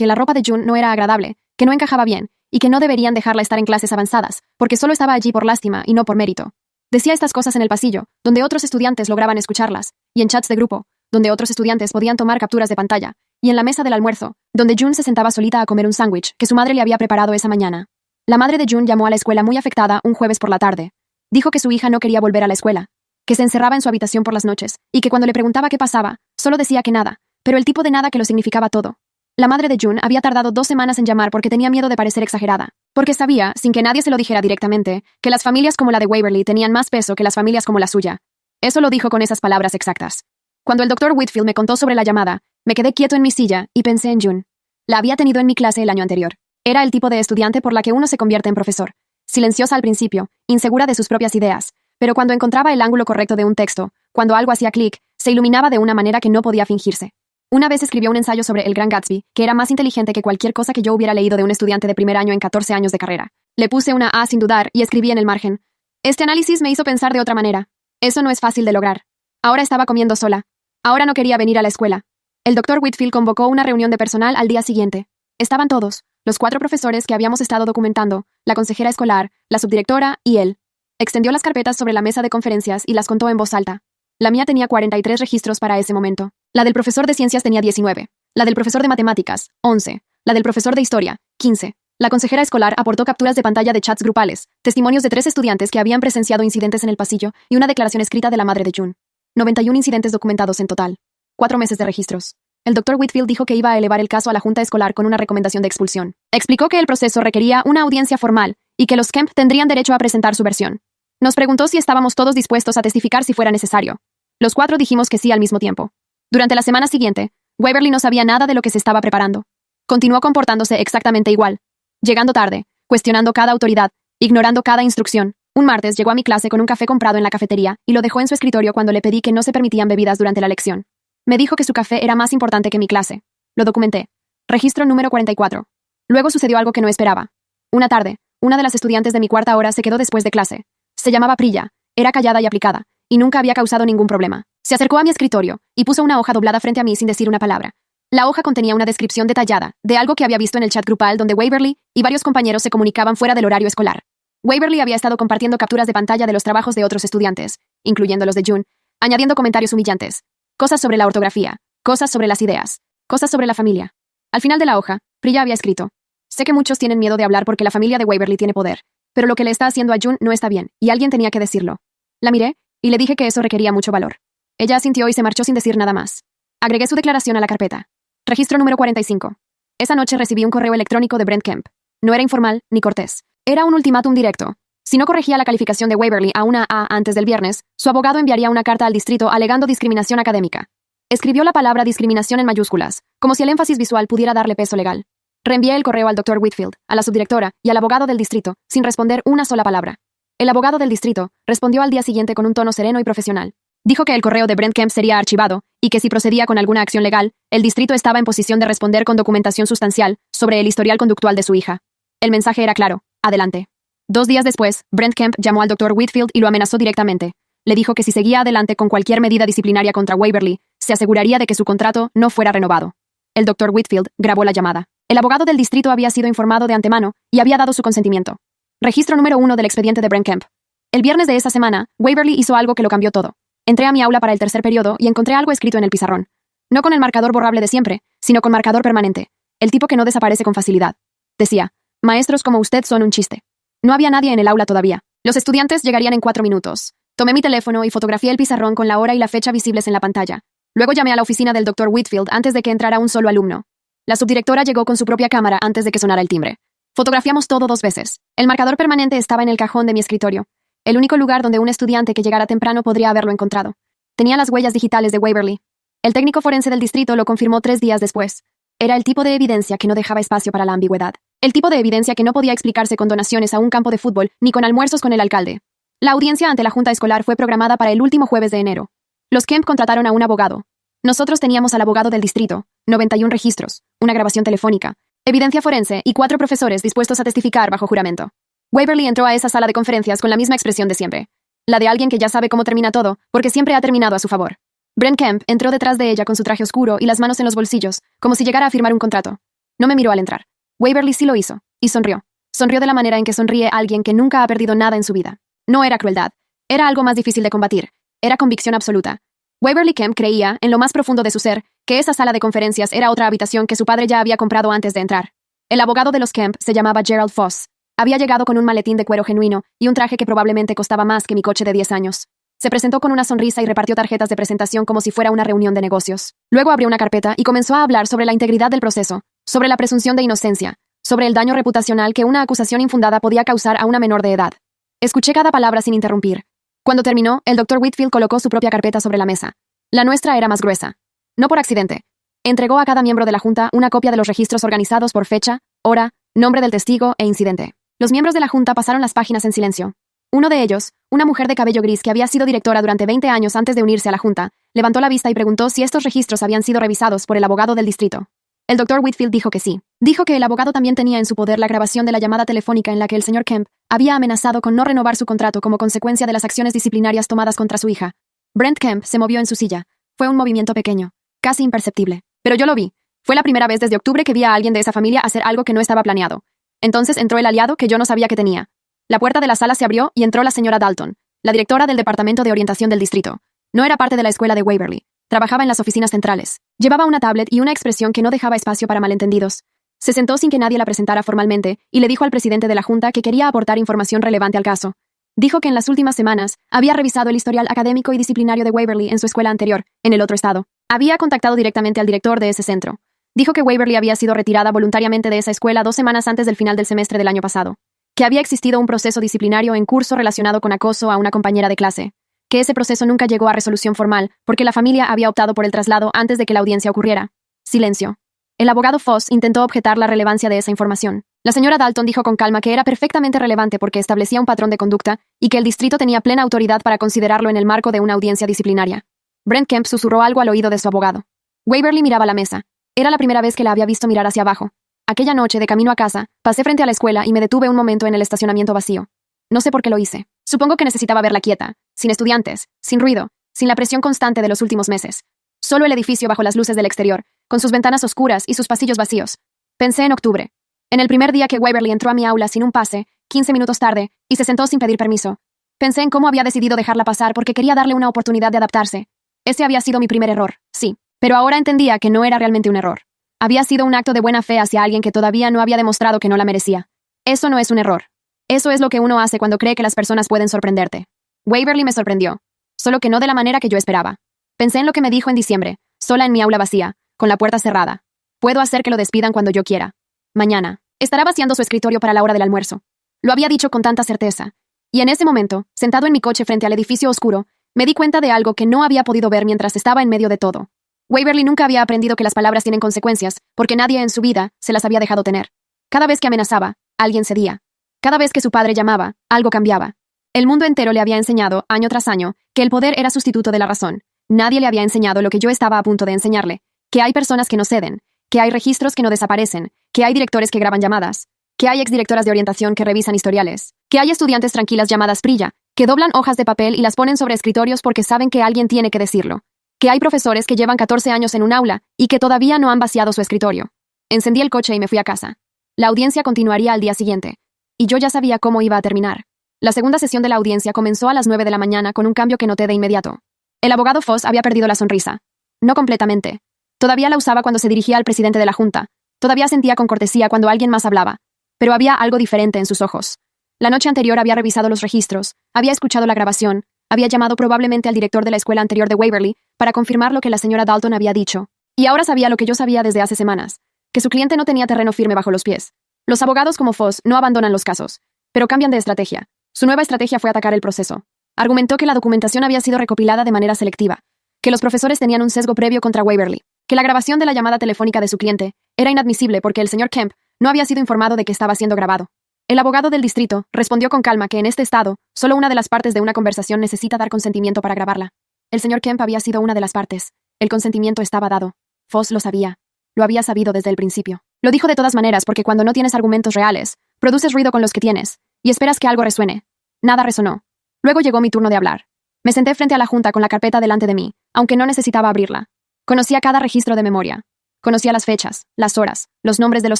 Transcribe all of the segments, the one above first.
que la ropa de June no era agradable, que no encajaba bien, y que no deberían dejarla estar en clases avanzadas, porque solo estaba allí por lástima y no por mérito. Decía estas cosas en el pasillo, donde otros estudiantes lograban escucharlas, y en chats de grupo, donde otros estudiantes podían tomar capturas de pantalla, y en la mesa del almuerzo, donde June se sentaba solita a comer un sándwich que su madre le había preparado esa mañana. La madre de June llamó a la escuela muy afectada un jueves por la tarde. Dijo que su hija no quería volver a la escuela, que se encerraba en su habitación por las noches, y que cuando le preguntaba qué pasaba, solo decía que nada, pero el tipo de nada que lo significaba todo. La madre de June había tardado 2 semanas en llamar porque tenía miedo de parecer exagerada, porque sabía, sin que nadie se lo dijera directamente, que las familias como la de Waverly tenían más peso que las familias como la suya. Eso lo dijo con esas palabras exactas. Cuando el Dr. Whitfield me contó sobre la llamada, me quedé quieto en mi silla y pensé en June. La había tenido en mi clase el año anterior. Era el tipo de estudiante por la que uno se convierte en profesor. Silenciosa al principio, insegura de sus propias ideas, pero cuando encontraba el ángulo correcto de un texto, cuando algo hacía clic, se iluminaba de una manera que no podía fingirse. Una vez escribió un ensayo sobre El Gran Gatsby, que era más inteligente que cualquier cosa que yo hubiera leído de un estudiante de primer año en 14 años de carrera. Le puse una A sin dudar y escribí en el margen. Este análisis me hizo pensar de otra manera. Eso no es fácil de lograr. Ahora estaba comiendo sola. Ahora no quería venir a la escuela. El Dr. Whitfield convocó una reunión de personal al día siguiente. Estaban todos, los 4 profesores que habíamos estado documentando, la consejera escolar, la subdirectora y él. Extendió las carpetas sobre la mesa de conferencias y las contó en voz alta. La mía tenía 43 registros para ese momento. La del profesor de ciencias tenía 19. La del profesor de matemáticas, 11. La del profesor de historia, 15. La consejera escolar aportó capturas de pantalla de chats grupales, testimonios de 3 estudiantes que habían presenciado incidentes en el pasillo y una declaración escrita de la madre de June. 91 incidentes documentados en total. 4 meses de registros. El Dr. Whitfield dijo que iba a elevar el caso a la junta escolar con una recomendación de expulsión. Explicó que el proceso requería una audiencia formal y que los Kemp tendrían derecho a presentar su versión. Nos preguntó si estábamos todos dispuestos a testificar si fuera necesario. Los 4 dijimos que sí al mismo tiempo. Durante la semana siguiente, Waverly no sabía nada de lo que se estaba preparando. Continuó comportándose exactamente igual. Llegando tarde, cuestionando cada autoridad, ignorando cada instrucción. Un martes llegó a mi clase con un café comprado en la cafetería y lo dejó en su escritorio cuando le pedí que no se permitían bebidas durante la lección. Me dijo que su café era más importante que mi clase. Lo documenté. Registro número 44. Luego sucedió algo que no esperaba. Una tarde, una de las estudiantes de mi cuarta hora se quedó después de clase. Se llamaba Priya, era callada y aplicada, y nunca había causado ningún problema. Se acercó a mi escritorio y puso una hoja doblada frente a mí sin decir una palabra. La hoja contenía una descripción detallada de algo que había visto en el chat grupal donde Waverly y varios compañeros se comunicaban fuera del horario escolar. Waverly había estado compartiendo capturas de pantalla de los trabajos de otros estudiantes, incluyendo los de June, añadiendo comentarios humillantes, cosas sobre la ortografía, cosas sobre las ideas, cosas sobre la familia. Al final de la hoja, Priya había escrito: sé que muchos tienen miedo de hablar porque la familia de Waverly tiene poder, pero lo que le está haciendo a June no está bien, y alguien tenía que decirlo. La miré y le dije que eso requería mucho valor. Ella asintió y se marchó sin decir nada más. Agregué su declaración a la carpeta. Registro número 45. Esa noche recibí un correo electrónico de Brent Kemp. No era informal ni cortés. Era un ultimátum directo. Si no corregía la calificación de Waverly a una A antes del viernes, su abogado enviaría una carta al distrito alegando discriminación académica. Escribió la palabra discriminación en mayúsculas, como si el énfasis visual pudiera darle peso legal. Reenvié el correo al Dr. Whitfield, a la subdirectora y al abogado del distrito, sin responder una sola palabra. El abogado del distrito respondió al día siguiente con un tono sereno y profesional. Dijo que el correo de Brent Kemp sería archivado y que si procedía con alguna acción legal, el distrito estaba en posición de responder con documentación sustancial sobre el historial conductual de su hija. El mensaje era claro: adelante. 2 días después, Brent Kemp llamó al Dr. Whitfield y lo amenazó directamente. Le dijo que si seguía adelante con cualquier medida disciplinaria contra Waverly, se aseguraría de que su contrato no fuera renovado. El Dr. Whitfield grabó la llamada. El abogado del distrito había sido informado de antemano y había dado su consentimiento. Registro número 1 del expediente de Brent Kemp. El viernes de esa semana, Waverly hizo algo que lo cambió todo. Entré a mi aula para el tercer periodo y encontré algo escrito en el pizarrón. No con el marcador borrable de siempre, sino con marcador permanente. El tipo que no desaparece con facilidad. Decía: maestros como usted son un chiste. No había nadie en el aula todavía. Los estudiantes llegarían en 4 minutos. Tomé mi teléfono y fotografié el pizarrón con la hora y la fecha visibles en la pantalla. Luego llamé a la oficina del Dr. Whitfield antes de que entrara un solo alumno. La subdirectora llegó con su propia cámara antes de que sonara el timbre. Fotografiamos todo 2 veces. El marcador permanente estaba en el cajón de mi escritorio. El único lugar donde un estudiante que llegara temprano podría haberlo encontrado. Tenía las huellas digitales de Waverly. El técnico forense del distrito lo confirmó 3 días después. Era el tipo de evidencia que no dejaba espacio para la ambigüedad. El tipo de evidencia que no podía explicarse con donaciones a un campo de fútbol ni con almuerzos con el alcalde. La audiencia ante la junta escolar fue programada para el último jueves de enero. Los Kemp contrataron a un abogado. Nosotros teníamos al abogado del distrito, 91 registros, una grabación telefónica, evidencia forense y 4 profesores dispuestos a testificar bajo juramento. Waverly entró a esa sala de conferencias con la misma expresión de siempre. La de alguien que ya sabe cómo termina todo, porque siempre ha terminado a su favor. Brent Kemp entró detrás de ella con su traje oscuro y las manos en los bolsillos, como si llegara a firmar un contrato. No me miró al entrar. Waverly sí lo hizo, y sonrió. Sonrió de la manera en que sonríe alguien que nunca ha perdido nada en su vida. No era crueldad. Era algo más difícil de combatir. Era convicción absoluta. Waverly Kemp creía, en lo más profundo de su ser, que esa sala de conferencias era otra habitación que su padre ya había comprado antes de entrar. El abogado de los Kemp se llamaba Gerald Foss. Había llegado con un maletín de cuero genuino y un traje que probablemente costaba más que mi coche de 10 años. Se presentó con una sonrisa y repartió tarjetas de presentación como si fuera una reunión de negocios. Luego abrió una carpeta y comenzó a hablar sobre la integridad del proceso, sobre la presunción de inocencia, sobre el daño reputacional que una acusación infundada podía causar a una menor de edad. Escuché cada palabra sin interrumpir. Cuando terminó, el Dr. Whitfield colocó su propia carpeta sobre la mesa. La nuestra era más gruesa. No por accidente. Entregó a cada miembro de la Junta una copia de los registros organizados por fecha, hora, nombre del testigo e incidente. Los miembros de la Junta pasaron las páginas en silencio. Uno de ellos, una mujer de cabello gris que había sido directora durante 20 años antes de unirse a la Junta, levantó la vista y preguntó si estos registros habían sido revisados por el abogado del distrito. El Dr. Whitfield dijo que sí. Dijo que el abogado también tenía en su poder la grabación de la llamada telefónica en la que el señor Kemp había amenazado con no renovar su contrato como consecuencia de las acciones disciplinarias tomadas contra su hija. Brent Kemp se movió en su silla. Fue un movimiento pequeño, casi imperceptible. Pero yo lo vi. Fue la primera vez desde octubre que vi a alguien de esa familia hacer algo que no estaba planeado. Entonces entró el aliado que yo no sabía que tenía. La puerta de la sala se abrió y entró la señora Dalton, la directora del Departamento de Orientación del Distrito. No era parte de la escuela de Waverly. Trabajaba en las oficinas centrales. Llevaba una tablet y una expresión que no dejaba espacio para malentendidos. Se sentó sin que nadie la presentara formalmente y le dijo al presidente de la Junta que quería aportar información relevante al caso. Dijo que en las últimas semanas había revisado el historial académico y disciplinario de Waverly en su escuela anterior, en el otro estado. Había contactado directamente al director de ese centro. Dijo que Waverly había sido retirada voluntariamente de esa escuela 2 semanas antes del final del semestre del año pasado. Que había existido un proceso disciplinario en curso relacionado con acoso a una compañera de clase. Que ese proceso nunca llegó a resolución formal porque la familia había optado por el traslado antes de que la audiencia ocurriera. Silencio. El abogado Foss intentó objetar la relevancia de esa información. La señora Dalton dijo con calma que era perfectamente relevante porque establecía un patrón de conducta y que el distrito tenía plena autoridad para considerarlo en el marco de una audiencia disciplinaria. Brent Kemp susurró algo al oído de su abogado. Waverly miraba la mesa. Era la primera vez que la había visto mirar hacia abajo. Aquella noche, de camino a casa, pasé frente a la escuela y me detuve un momento en el estacionamiento vacío. No sé por qué lo hice. Supongo que necesitaba verla quieta, sin estudiantes, sin ruido, sin la presión constante de los últimos meses. Solo el edificio bajo las luces del exterior, con sus ventanas oscuras y sus pasillos vacíos. Pensé en octubre. En el primer día que Waverly entró a mi aula sin un pase, 15 minutos tarde, y se sentó sin pedir permiso. Pensé en cómo había decidido dejarla pasar porque quería darle una oportunidad de adaptarse. Ese había sido mi primer error, sí. Pero ahora entendía que no era realmente un error. Había sido un acto de buena fe hacia alguien que todavía no había demostrado que no la merecía. Eso no es un error. Eso es lo que uno hace cuando cree que las personas pueden sorprenderte. Waverly me sorprendió. Solo que no de la manera que yo esperaba. Pensé en lo que me dijo en diciembre, sola en mi aula vacía, con la puerta cerrada. Puedo hacer que lo despidan cuando yo quiera. Mañana. Estará vaciando su escritorio para la hora del almuerzo. Lo había dicho con tanta certeza. Y en ese momento, sentado en mi coche frente al edificio oscuro, me di cuenta de algo que no había podido ver mientras estaba en medio de todo. Waverly nunca había aprendido que las palabras tienen consecuencias, porque nadie en su vida se las había dejado tener. Cada vez que amenazaba, alguien cedía. Cada vez que su padre llamaba, algo cambiaba. El mundo entero le había enseñado, año tras año, que el poder era sustituto de la razón. Nadie le había enseñado lo que yo estaba a punto de enseñarle, que hay personas que no ceden, que hay registros que no desaparecen, que hay directores que graban llamadas, que hay exdirectoras de orientación que revisan historiales, que hay estudiantes tranquilas llamadas Prilla, que doblan hojas de papel y las ponen sobre escritorios porque saben que alguien tiene que decirlo. Que hay profesores que llevan 14 años en un aula y que todavía no han vaciado su escritorio. Encendí el coche y me fui a casa. La audiencia continuaría al día siguiente. Y yo ya sabía cómo iba a terminar. La segunda sesión de la audiencia comenzó a las 9 de la mañana con un cambio que noté de inmediato. El abogado Foss había perdido la sonrisa. No completamente. Todavía la usaba cuando se dirigía al presidente de la Junta. Todavía sentía con cortesía cuando alguien más hablaba. Pero había algo diferente en sus ojos. La noche anterior había revisado los registros, había escuchado la grabación, había llamado probablemente al director de la escuela anterior de Waverly para confirmar lo que la señora Dalton había dicho. Y ahora sabía lo que yo sabía desde hace semanas, que su cliente no tenía terreno firme bajo los pies. Los abogados como Foss no abandonan los casos, pero cambian de estrategia. Su nueva estrategia fue atacar el proceso. Argumentó que la documentación había sido recopilada de manera selectiva, que los profesores tenían un sesgo previo contra Waverly, que la grabación de la llamada telefónica de su cliente era inadmisible porque el señor Kemp no había sido informado de que estaba siendo grabado. El abogado del distrito respondió con calma que en este estado, solo una de las partes de una conversación necesita dar consentimiento para grabarla. El señor Kemp había sido una de las partes. El consentimiento estaba dado. Foss lo sabía. Lo había sabido desde el principio. Lo dijo de todas maneras porque cuando no tienes argumentos reales, produces ruido con los que tienes, y esperas que algo resuene. Nada resonó. Luego llegó mi turno de hablar. Me senté frente a la junta con la carpeta delante de mí, aunque no necesitaba abrirla. Conocía cada registro de memoria. Conocía las fechas, las horas, los nombres de los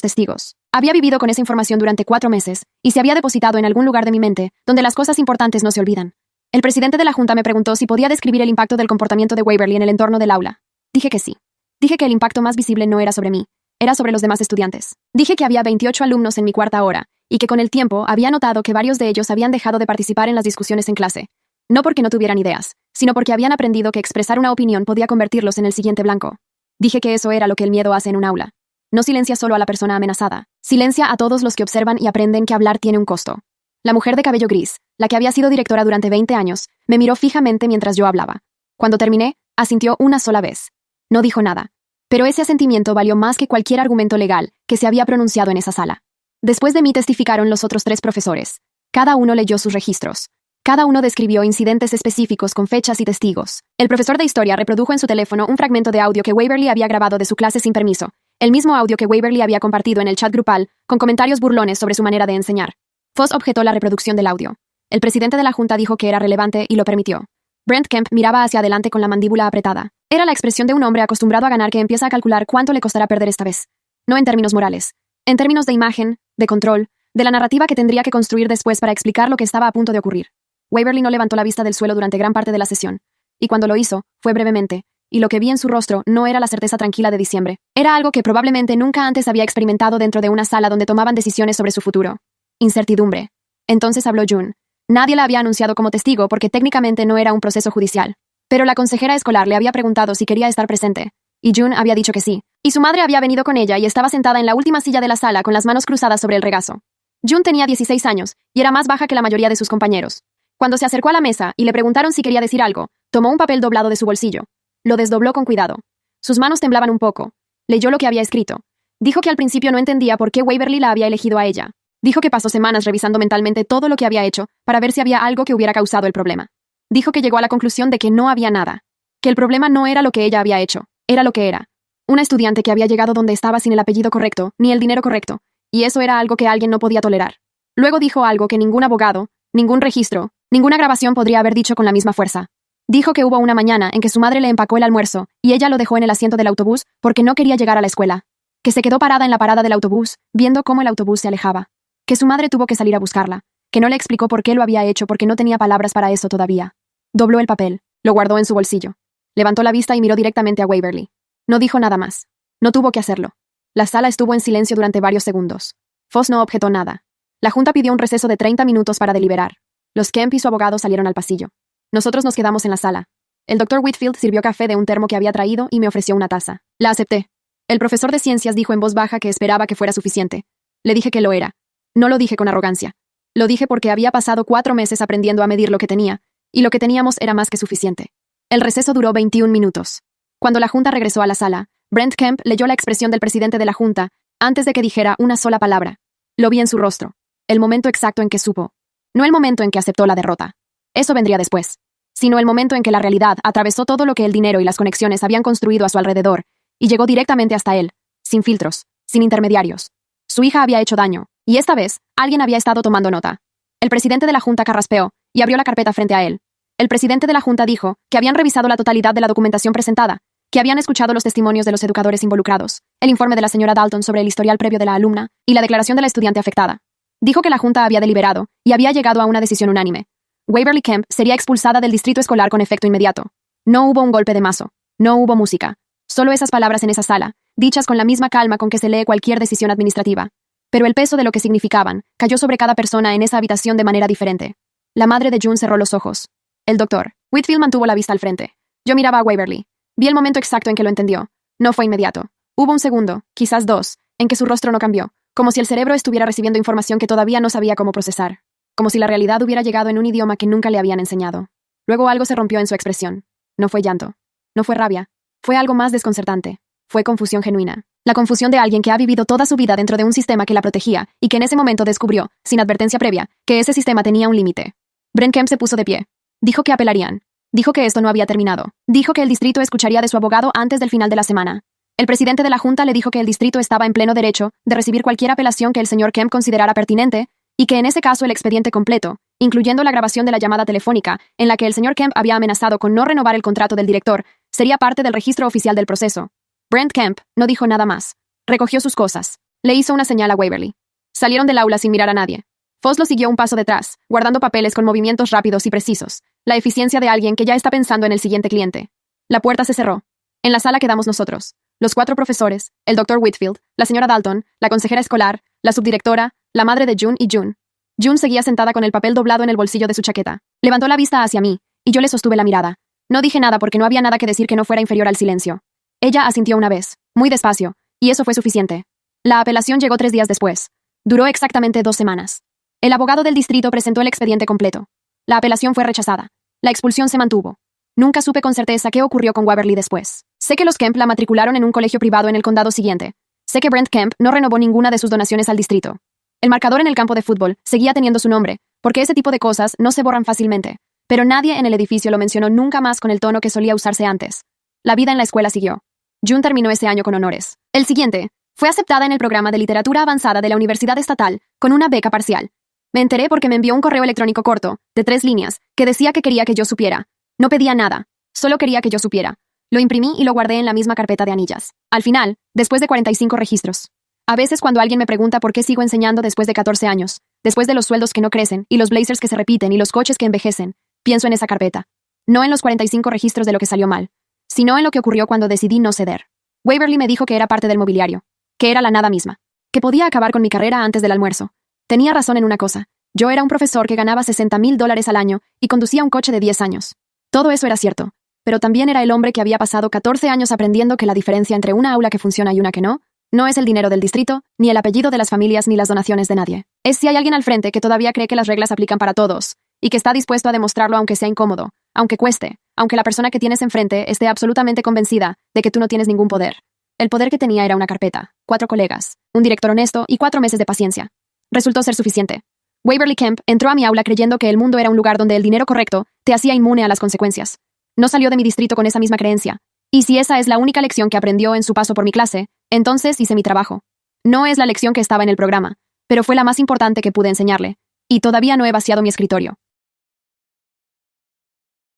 testigos. Había vivido con esa información durante 4 meses y se había depositado en algún lugar de mi mente donde las cosas importantes no se olvidan. El presidente de la junta me preguntó si podía describir el impacto del comportamiento de Waverly en el entorno del aula. Dije que sí. Dije que el impacto más visible no era sobre mí, era sobre los demás estudiantes. Dije que había 28 alumnos en mi cuarta hora y que con el tiempo había notado que varios de ellos habían dejado de participar en las discusiones en clase. No porque no tuvieran ideas, sino porque habían aprendido que expresar una opinión podía convertirlos en el siguiente blanco. Dije que eso era lo que el miedo hace en un aula. No silencia solo a la persona amenazada, silencia a todos los que observan y aprenden que hablar tiene un costo. La mujer de cabello gris, la que había sido directora durante 20 años, me miró fijamente mientras yo hablaba. Cuando terminé, asintió una sola vez. No dijo nada. Pero ese asentimiento valió más que cualquier argumento legal que se había pronunciado en esa sala. Después de mí testificaron los otros 3 profesores. Cada uno leyó sus registros. Cada uno describió incidentes específicos con fechas y testigos. El profesor de historia reprodujo en su teléfono un fragmento de audio que Waverly había grabado de su clase sin permiso, el mismo audio que Waverly había compartido en el chat grupal, con comentarios burlones sobre su manera de enseñar. Foss objetó la reproducción del audio. El presidente de la junta dijo que era relevante y lo permitió. Brent Kemp miraba hacia adelante con la mandíbula apretada. Era la expresión de un hombre acostumbrado a ganar que empieza a calcular cuánto le costará perder esta vez. No en términos morales. En términos de imagen, de control, de la narrativa que tendría que construir después para explicar lo que estaba a punto de ocurrir. Waverly no levantó la vista del suelo durante gran parte de la sesión, y cuando lo hizo, fue brevemente, y lo que vi en su rostro no era la certeza tranquila de diciembre. Era algo que probablemente nunca antes había experimentado dentro de una sala donde tomaban decisiones sobre su futuro. Incertidumbre. Entonces habló June. Nadie la había anunciado como testigo porque técnicamente no era un proceso judicial. Pero la consejera escolar le había preguntado si quería estar presente, y June había dicho que sí. Y su madre había venido con ella y estaba sentada en la última silla de la sala con las manos cruzadas sobre el regazo. June tenía 16 años, y era más baja que la mayoría de sus compañeros. Cuando se acercó a la mesa y le preguntaron si quería decir algo, tomó un papel doblado de su bolsillo. Lo desdobló con cuidado. Sus manos temblaban un poco. Leyó lo que había escrito. Dijo que al principio no entendía por qué Waverly la había elegido a ella. Dijo que pasó semanas revisando mentalmente todo lo que había hecho para ver si había algo que hubiera causado el problema. Dijo que llegó a la conclusión de que no había nada. Que el problema no era lo que ella había hecho, era lo que era. Una estudiante que había llegado donde estaba sin el apellido correcto, ni el dinero correcto, y eso era algo que alguien no podía tolerar. Luego dijo algo que ningún abogado, ningún registro, ninguna grabación podría haber dicho con la misma fuerza. Dijo que hubo una mañana en que su madre le empacó el almuerzo y ella lo dejó en el asiento del autobús porque no quería llegar a la escuela. Que se quedó parada en la parada del autobús, viendo cómo el autobús se alejaba. Que su madre tuvo que salir a buscarla. Que no le explicó por qué lo había hecho porque no tenía palabras para eso todavía. Dobló el papel, lo guardó en su bolsillo. Levantó la vista y miró directamente a Waverly. No dijo nada más. No tuvo que hacerlo. La sala estuvo en silencio durante varios segundos. Foss no objetó nada. La junta pidió un receso de 30 minutos para deliberar. Los Kemp y su abogado salieron al pasillo. Nosotros nos quedamos en la sala. El Dr. Whitfield sirvió café de un termo que había traído y me ofreció una taza. La acepté. El profesor de ciencias dijo en voz baja que esperaba que fuera suficiente. Le dije que lo era. No lo dije con arrogancia. Lo dije porque había pasado 4 meses aprendiendo a medir lo que tenía, y lo que teníamos era más que suficiente. El receso duró 21 minutos. Cuando la junta regresó a la sala, Brent Kemp leyó la expresión del presidente de la junta antes de que dijera una sola palabra. Lo vi en su rostro. El momento exacto en que supo. No el momento en que aceptó la derrota. Eso vendría después. Sino el momento en que la realidad atravesó todo lo que el dinero y las conexiones habían construido a su alrededor, y llegó directamente hasta él, sin filtros, sin intermediarios. Su hija había hecho daño, y esta vez, alguien había estado tomando nota. El presidente de la junta carraspeó, y abrió la carpeta frente a él. El presidente de la junta dijo que habían revisado la totalidad de la documentación presentada, que habían escuchado los testimonios de los educadores involucrados, el informe de la señora Dalton sobre el historial previo de la alumna, y la declaración de la estudiante afectada. Dijo que la junta había deliberado, y había llegado a una decisión unánime. Waverly Kemp sería expulsada del distrito escolar con efecto inmediato. No hubo un golpe de mazo. No hubo música. Solo esas palabras en esa sala, dichas con la misma calma con que se lee cualquier decisión administrativa. Pero el peso de lo que significaban cayó sobre cada persona en esa habitación de manera diferente. La madre de June cerró los ojos. El doctor Whitfield mantuvo la vista al frente. Yo miraba a Waverly. Vi el momento exacto en que lo entendió. No fue inmediato. Hubo un segundo, quizás 2, en que su rostro no cambió, como si el cerebro estuviera recibiendo información que todavía no sabía cómo procesar. Como si la realidad hubiera llegado en un idioma que nunca le habían enseñado. Luego algo se rompió en su expresión. No fue llanto. No fue rabia. Fue algo más desconcertante. Fue confusión genuina. La confusión de alguien que ha vivido toda su vida dentro de un sistema que la protegía y que en ese momento descubrió, sin advertencia previa, que ese sistema tenía un límite. Brent Kemp se puso de pie. Dijo que apelarían. Dijo que esto no había terminado. Dijo que el distrito escucharía de su abogado antes del final de la semana. El presidente de la junta le dijo que el distrito estaba en pleno derecho de recibir cualquier apelación que el señor Kemp considerara pertinente y que en ese caso el expediente completo, incluyendo la grabación de la llamada telefónica en la que el señor Kemp había amenazado con no renovar el contrato del director, sería parte del registro oficial del proceso. Brent Kemp no dijo nada más. Recogió sus cosas. Le hizo una señal a Waverly. Salieron del aula sin mirar a nadie. Foss lo siguió un paso detrás, guardando papeles con movimientos rápidos y precisos, la eficiencia de alguien que ya está pensando en el siguiente cliente. La puerta se cerró. En la sala quedamos nosotros, los 4 profesores, el Dr. Whitfield, la señora Dalton, la consejera escolar, la subdirectora, la madre de June y June. June seguía sentada con el papel doblado en el bolsillo de su chaqueta. Levantó la vista hacia mí, y yo le sostuve la mirada. No dije nada porque no había nada que decir que no fuera inferior al silencio. Ella asintió una vez, muy despacio, y eso fue suficiente. La apelación llegó 3 días después. Duró exactamente 2 semanas. El abogado del distrito presentó el expediente completo. La apelación fue rechazada. La expulsión se mantuvo. Nunca supe con certeza qué ocurrió con Waverly después. Sé que los Kemp la matricularon en un colegio privado en el condado siguiente. Sé que Brent Kemp no renovó ninguna de sus donaciones al distrito. El marcador en el campo de fútbol seguía teniendo su nombre, porque ese tipo de cosas no se borran fácilmente. Pero nadie en el edificio lo mencionó nunca más con el tono que solía usarse antes. La vida en la escuela siguió. June terminó ese año con honores. El siguiente, fue aceptada en el programa de literatura avanzada de la Universidad Estatal con una beca parcial. Me enteré porque me envió un correo electrónico corto, de 3 líneas, que decía que quería que yo supiera. No pedía nada, solo quería que yo supiera. Lo imprimí y lo guardé en la misma carpeta de anillas. Al final, después de 45 registros. A veces cuando alguien me pregunta por qué sigo enseñando después de 14 años, después de los sueldos que no crecen, y los blazers que se repiten y los coches que envejecen, pienso en esa carpeta. No en los 45 registros de lo que salió mal, sino en lo que ocurrió cuando decidí no ceder. Waverly me dijo que era parte del mobiliario, que era la nada misma, que podía acabar con mi carrera antes del almuerzo. Tenía razón en una cosa. Yo era un profesor que ganaba $60,000 al año y conducía un coche de 10 años. Todo eso era cierto, pero también era el hombre que había pasado 14 años aprendiendo que la diferencia entre una aula que funciona y una que no es el dinero del distrito, ni el apellido de las familias ni las donaciones de nadie. Es si hay alguien al frente que todavía cree que las reglas aplican para todos, y que está dispuesto a demostrarlo aunque sea incómodo, aunque cueste, aunque la persona que tienes enfrente esté absolutamente convencida de que tú no tienes ningún poder. El poder que tenía era una carpeta, 4 colegas, un director honesto y 4 meses de paciencia. Resultó ser suficiente. Waverly Kemp entró a mi aula creyendo que el mundo era un lugar donde el dinero correcto te hacía inmune a las consecuencias. No salió de mi distrito con esa misma creencia. Y si esa es la única lección que aprendió en su paso por mi clase, entonces hice mi trabajo. No es la lección que estaba en el programa, pero fue la más importante que pude enseñarle. Y todavía no he vaciado mi escritorio.